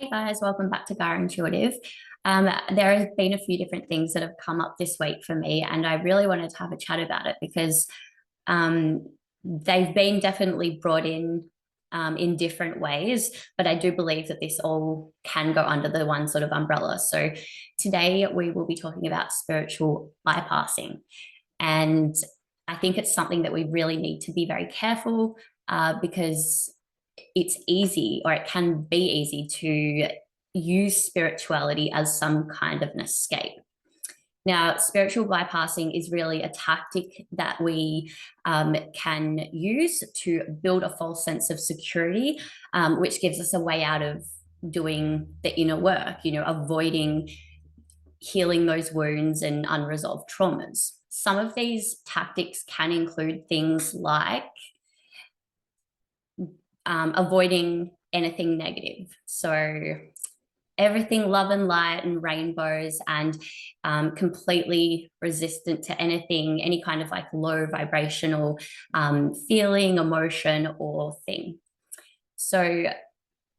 Hey guys, welcome back to Gaia Intuitive. There have been a few different things that have come up this week for me, and I really wanted to have a chat about it because um, they've been definitely brought in different ways, but I do believe that this all can go under the one sort of umbrella. So today we will be talking about spiritual bypassing, and I think it's something that we really need to be very careful because it's easy, or it can be easy, to use spirituality as some kind of an escape. Now, spiritual bypassing is really a tactic that we can use to build a false sense of security, which gives us a way out of doing the inner work, avoiding healing those wounds and unresolved traumas. Some of these tactics can include things like avoiding anything negative. So everything love and light and rainbows, and completely resistant to anything, any kind of like low vibrational feeling, emotion, or thing. So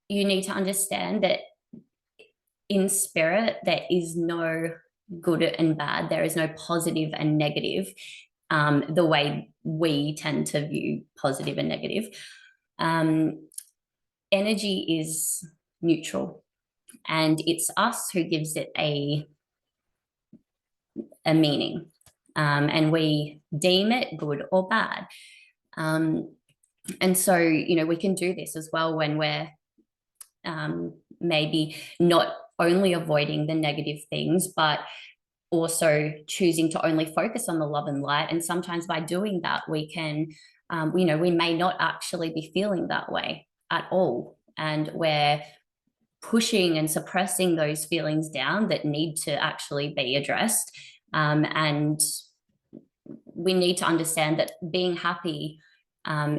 you need to understand that in spirit, there is no good and bad. There is no positive and negative, the way we tend to view positive and negative. Energy is neutral, and it's us who gives it a meaning, and we deem it good or bad. And so, we can do this as well when we're maybe not only avoiding the negative things, but also choosing to only focus on the love and light. And sometimes by doing that, we can, we may not actually be feeling that way at all. And we're pushing and suppressing those feelings down that need to actually be addressed. And we need to understand that being happy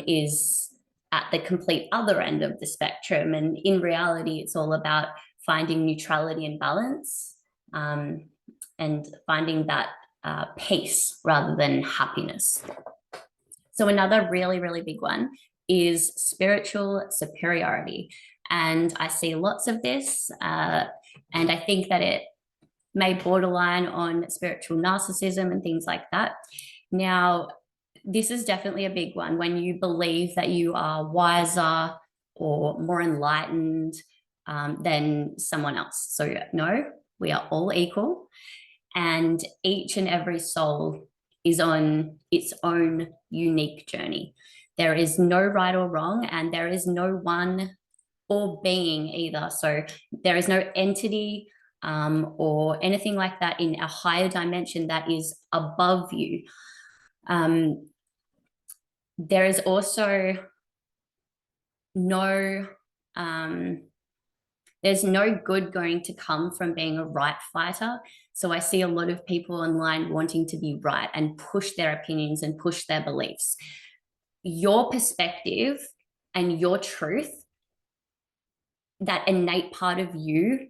is at the complete other end of the spectrum. And in reality, it's all about finding neutrality and balance, and finding that peace rather than happiness. So another really, really big one is spiritual superiority. And I see lots of this, and I think that it may borderline on spiritual narcissism and things like that. Now, this is definitely a big one when you believe that you are wiser or more enlightened than someone else. So, no, we are all equal, and each and every soul is on its own unique journey. There is no right or wrong, and there is no one or being either. So there is no entity or anything like that in a higher dimension that is above you. There is also no there's no good going to come from being a right fighter. So I see a lot of people online wanting to be right and push their opinions and push their beliefs. Your perspective and your truth, that innate part of you,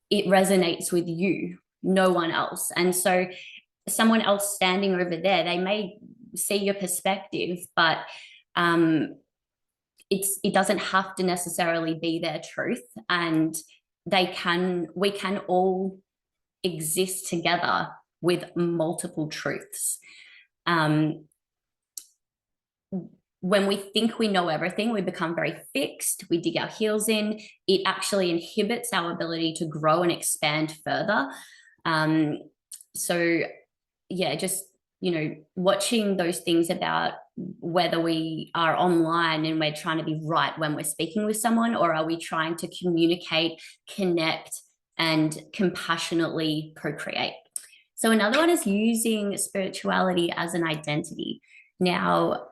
it resonates with you, no one else. And so someone else standing over there, they may see your perspective, but it doesn't have to necessarily be their truth. And we can all exist together with multiple truths. When we think we know everything, we become very fixed, we dig our heels in. It actually inhibits our ability to grow and expand further. So yeah, just, watching those things about whether we are online and we're trying to be right when we're speaking with someone, or are we trying to communicate, connect, and compassionately co-create. So another one is using spirituality as an identity. Now,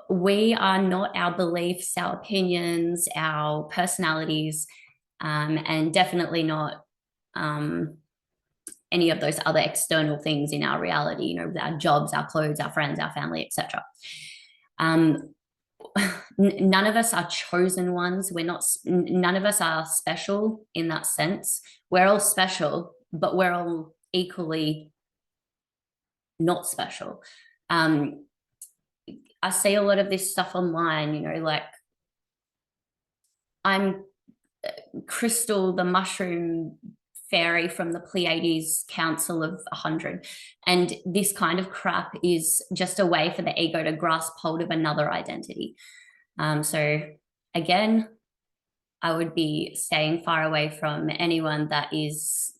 we are not our beliefs, our opinions, our personalities, and definitely not any of those other external things in our reality, our jobs, our clothes, our friends, our family, etc. None of us are chosen ones. None of us are special in that sense. We're all special, but we're all equally not special. I see a lot of this stuff online, like I'm Crystal, the mushroom fairy from the Pleiades Council of 100. And this kind of crap is just a way for the ego to grasp hold of another identity. So again, I would be staying far away from anyone that is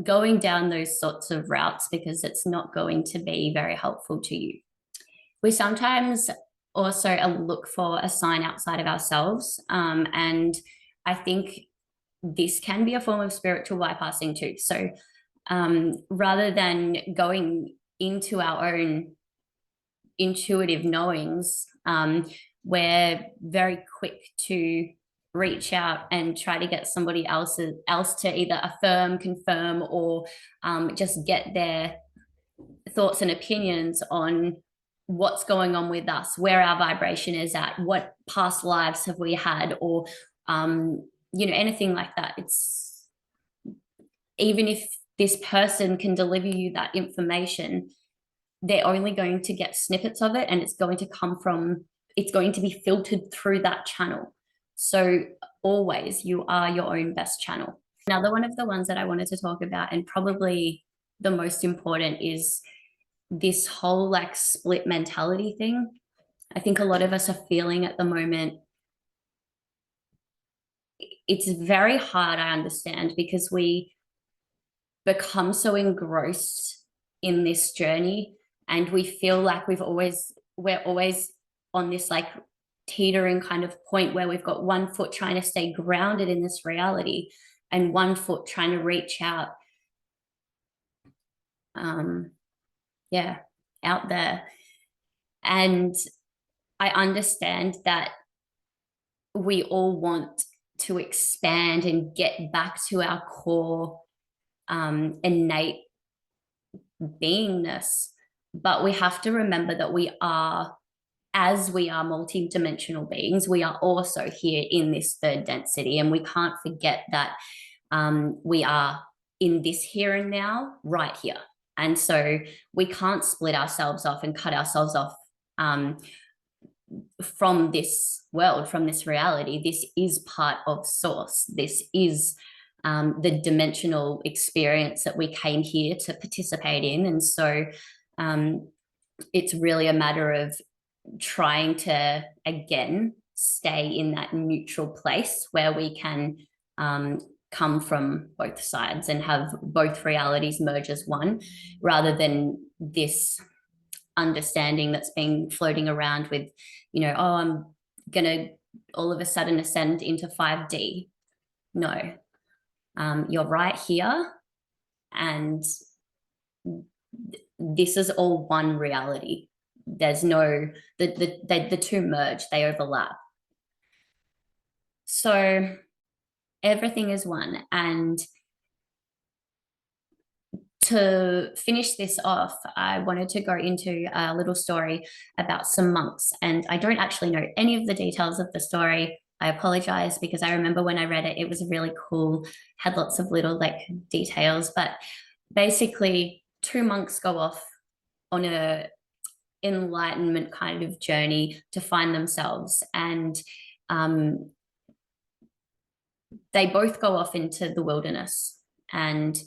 going down those sorts of routes, because it's not going to be very helpful to you. We sometimes also look for a sign outside of ourselves. And I think this can be a form of spiritual bypassing too. So rather than going into our own intuitive knowings, we're very quick to reach out and try to get somebody else to either affirm, confirm, or just get their thoughts and opinions on what's going on with us, where our vibration is at, what past lives have we had, or anything like that. It's, even if this person can deliver you that information, they're only going to get snippets of it, and it's going to be filtered through that channel. So always, you are your own best channel. Another one of the ones that I wanted to talk about, and probably the most important, is this whole like split mentality thing. I think a lot of us are feeling at the moment. It's very hard, I understand, because we become so engrossed in this journey, and we feel like we're always on this like teetering kind of point where we've got one foot trying to stay grounded in this reality and one foot trying to reach out out there. And I understand that we all want to expand and get back to our core innate beingness, but we have to remember that as we are multidimensional beings, we are also here in this third density, and we can't forget that we are in this here and now, right here. And so we can't split ourselves off and cut ourselves off from this world, from this reality. This is part of source. This is the dimensional experience that we came here to participate in. And so it's really a matter of trying to, again, stay in that neutral place where we can come from both sides and have both realities merge as one, rather than this understanding that's been floating around with, I'm gonna all of a sudden ascend into 5D. No, you're right here, and this is all one reality. There's no, the two merge, they overlap. So everything is one. And to finish this off, I wanted to go into a little story about some monks. And I don't actually know any of the details of the story. I apologize, because I remember when I read it, it was really cool, had lots of little like details. But basically, two monks go off on a enlightenment kind of journey to find themselves, and they both go off into the wilderness and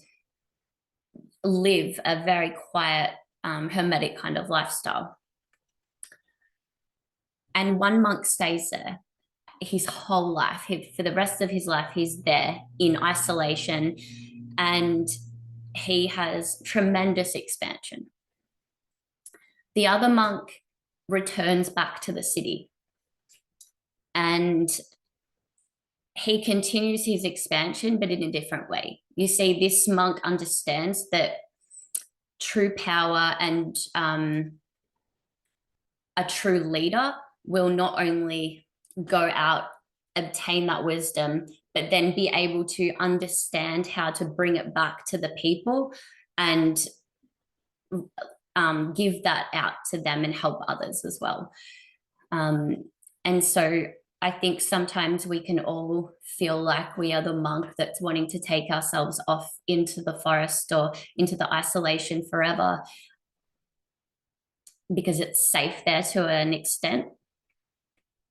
live a very quiet, hermetic kind of lifestyle. And one monk stays there his whole life. For the rest of his life, he's there in isolation, and he has tremendous expansion. The other monk returns back to the city, and he continues his expansion, but in a different way. You see, this monk understands that true power and a true leader will not only go out, obtain that wisdom, but then be able to understand how to bring it back to the people and give that out to them and help others as well. And so I think sometimes we can all feel like we are the monk that's wanting to take ourselves off into the forest or into the isolation forever because it's safe there to an extent.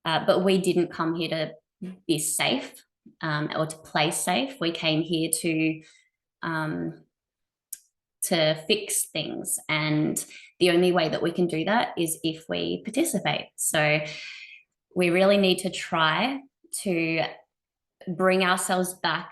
But we didn't come here to be safe. or to play safe. We came here to fix things, and the only way that we can do that is if we participate. So we really need to try to bring ourselves back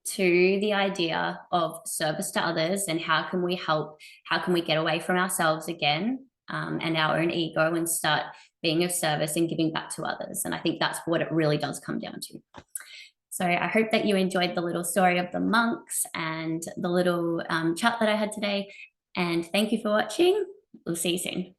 to the idea of service to others, and how can we help, how can we get away from ourselves again, and our own ego, and start being of service and giving back to others. And I think that's what it really does come down to. So I hope that you enjoyed the little story of the monks and the little chat that I had today. And thank you for watching. We'll see you soon.